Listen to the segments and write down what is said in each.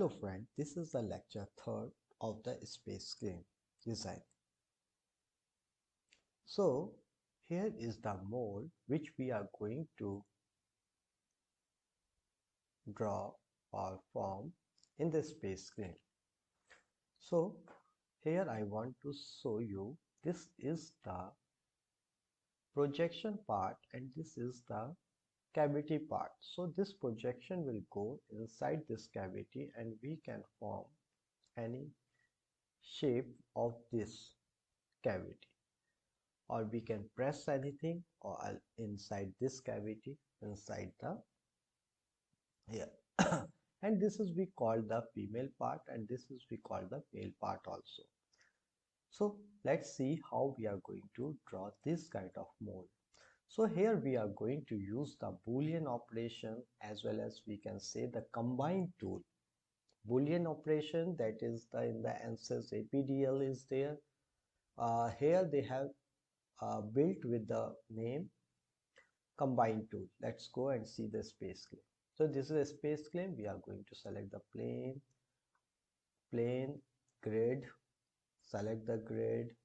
Hello friend, this is the lecture third of the space screen design. So here is the mold which we are going to draw or form in the space screen. So here I want to show you this is the projection part and this is the cavity part. So this projection will go inside this cavity and we can form any shape of this cavity, or we can press anything or inside this cavity inside the here. And this is we call the female part and this is we call the male part also. So let's see how we are going to draw this kind of mold. So here we are going to use the Boolean operation as well as we can say the combine tool. Boolean operation, that is the in the ANSYS APDL is there. Here they have built with the name combine tool. Let's go and see the space claim. So this is a space claim. We are going to select the plane, grid, select the grid.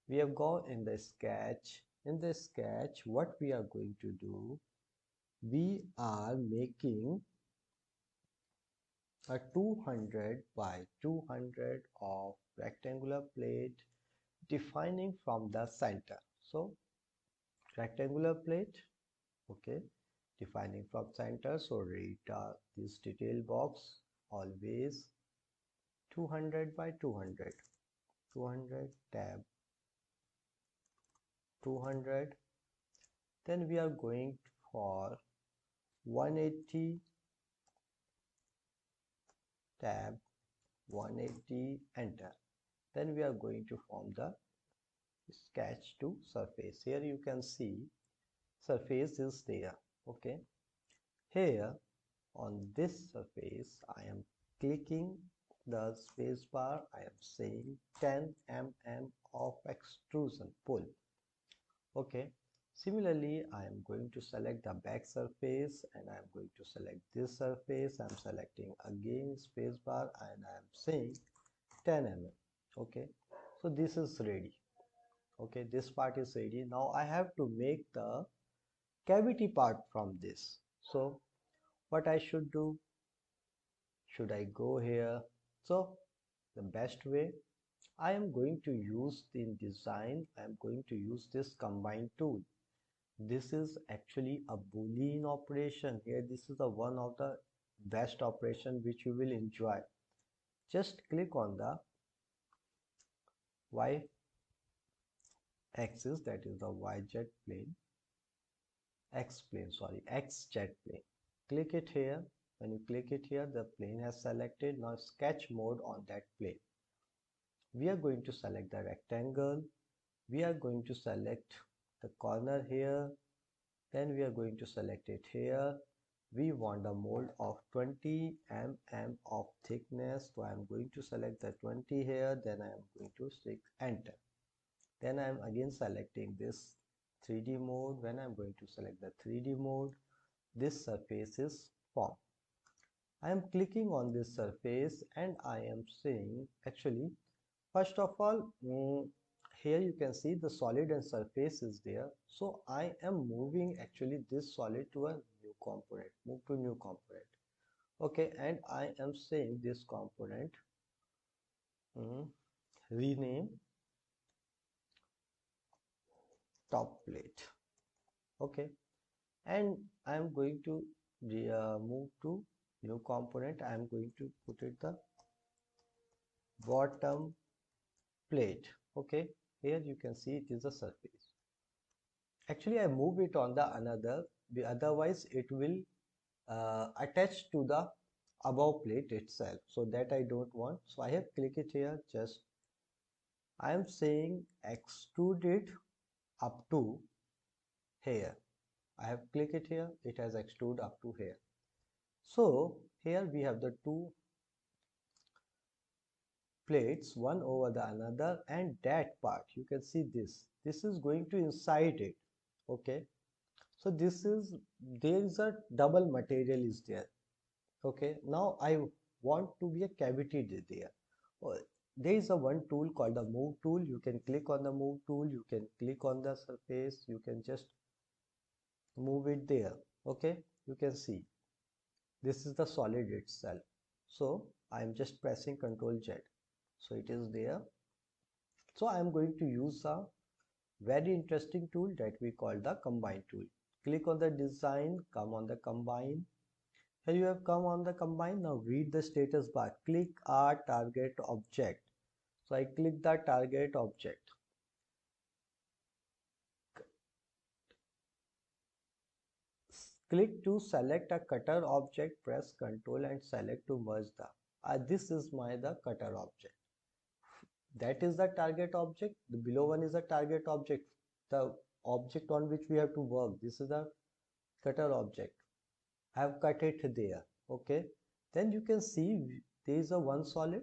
We have gone in the sketch. In the sketch, what we are going to do, we are making a 200 by 200 of rectangular plate defining from the center. So rectangular plate, okay, defining from center. So read this detail box always 200 by 200, 200 tab 200. Then we are going for 180 tab 180 enter. Then we are going to form the sketch to surface. Here you can see surface is there. Okay, here on this surface I am clicking the space bar. I am saying 10 mm of extrusion pull. Okay, similarly I am going to select the back surface and I am going to select this surface. I am selecting again space bar and I am saying 10 mm. Okay, so this is ready. Okay, this part is ready. Now I have to make the cavity part from this. So what I should do, should I go here? So the best way, I am going to use in design, I am going to use this combine tool. This is actually a Boolean operation. Here this is the one of the best operation which you will enjoy. Just click on the y axis, that is the yz plane, x plane, sorry, xz plane. Click it here. When you click it here, the plane has selected. Now sketch mode on that plane. We are going to select the rectangle. We are going to select the corner here. Then we are going to select it here. We want a mold of 20 mm of thickness. So I am going to select the 20 here. Then I am going to click enter. Then I am again selecting this 3D mode. When I am going to select the 3D mode, this surface is formed. I am clicking on this surface and I am saying, actually, first of all, here you can see the solid and surface is there. So I am moving actually this solid to a new component, move to new component. Okay, and I am saying this component, rename top plate. Okay, and I am going to move to new component. I am going to put it the bottom plate. Okay, here you can see it is a surface. Actually I move it on the another, otherwise it will attach to the above plate itself, so that I don't want. So I have click it here. Just I am saying extrude it up to here. I have click it here, it has extrude up to here. So here we have the two plates, one over the another, and that part you can see this is going to inside it. Okay, so this is, there is a double material is there. Okay, now I want to be a cavity there. Or there is a one tool called the move tool. You can click on the move tool, you can click on the surface, you can just move it there. Okay, you can see this is the solid itself. So I am just pressing Ctrl Z, so it is there. So I am going to use a very interesting tool that we call the combine tool. Click on the design, come on the combine. Here you have come on the combine. Now read the status bar, click our target object. So I click the target object. Click to select a cutter object, press Ctrl and select to merge the. This is the cutter object. That is the target object. The below one is the target object, the object on which we have to work. This is the cutter object. I have cut it there. Okay. Then you can see there is a one solid,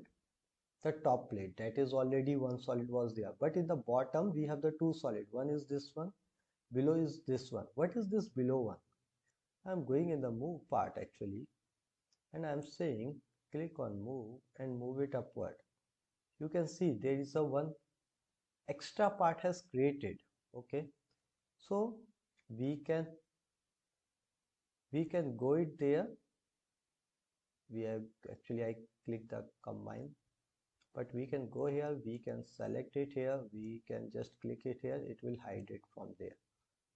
the top plate, that is already one solid was there. But in the bottom we have the two solid. One is this one, below is this one. What is this below one? I'm going in the move part actually, and I'm saying click on move and move it upward. You can see there is a one extra part has created. Okay, so we can go it there. We have actually, I click the combine, but we can go here, we can select it here, we can just click it here, it will hide it from there.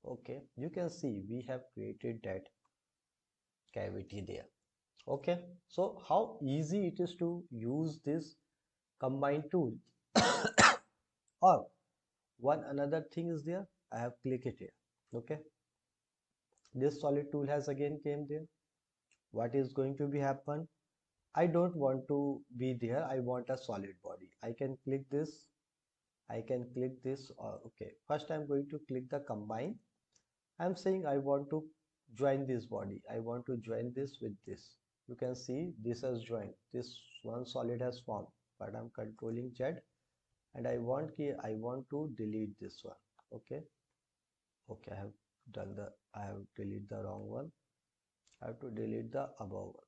Okay, you can see we have created that cavity there. Okay, so how easy it is to use this combine tool. Or one another thing is there, I have clicked it here. Okay, this solid tool has again came there. What is going to be happen? I don't want to be there, I want a solid body. I can click this, I can click this. Okay, first I'm going to click the combine. I'm saying I want to join this body, I want to join this with this. You can see this has joined, this one solid has formed, but I'm controlling Z, and I want to delete this one. Okay, I have delete the wrong one. I have to delete the above one.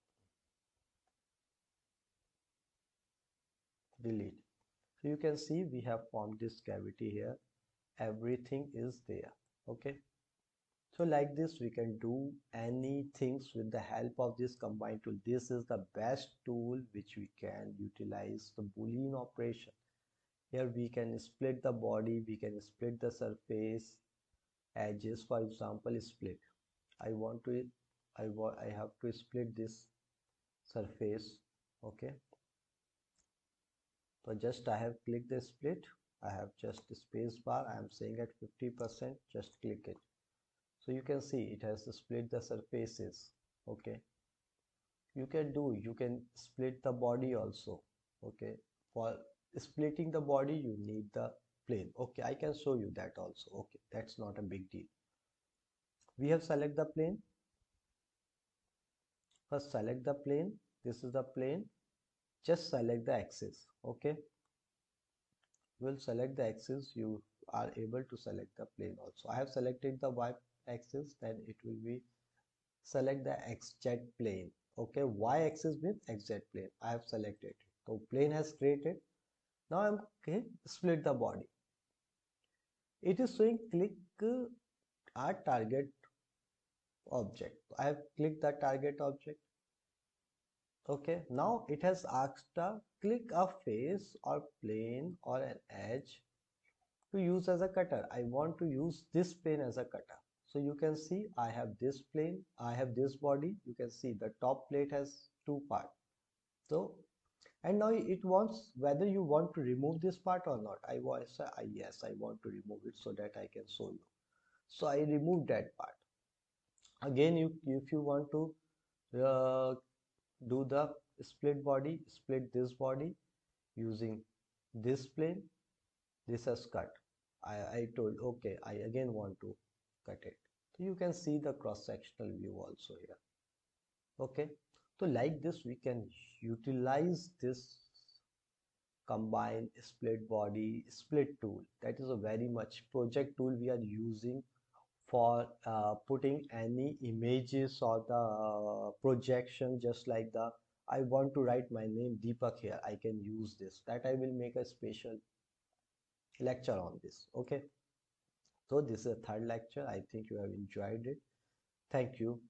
Delete. So you can see we have formed this cavity here. Everything is there. Okay. So like this we can do any things with the help of this combine tool. This is the best tool which we can utilize the Boolean operation. Here we can split the body, we can split the surface edges. For example, split. I have to split this surface. Okay, so just I have clicked the split, I have just space bar, I am saying at 50%, just click it. So you can see it has split the surfaces. Okay, you can split the body also. Okay, for splitting the body you need the plane. Okay, I can show you that also. Okay, that's not a big deal. We have select the plane. First select the plane, this is the plane. Just select the axis. Okay, we'll select the axis, you are able to select the plane also. I have selected the y axis, then it will be select the xz plane. Okay, y axis means xz plane. I have selected, so plane has created. Now I'm okay, split the body. It is showing click our target object. I have clicked the target object. Okay, now it has asked a click a face or plane or an edge to use as a cutter. I want to use this plane as a cutter. So you can see I have this plane, I have this body. You can see the top plate has two parts. So, and now it wants whether you want to remove this part or not. I was yes, I want to remove it so that I can show you. So I remove that part. Again, if you want to do the split body, split this body using this plane, this has cut. I told okay, I again want to cut it. So you can see the cross-sectional view also here. Okay, so like this we can utilize this combine split body split tool. That is a very much project tool we are using for putting any images or the projection, just like the I want to write my name Deepak here, I can use this. That I will make a special lecture on this. Okay. So this is a third lecture. I think you have enjoyed it. Thank you.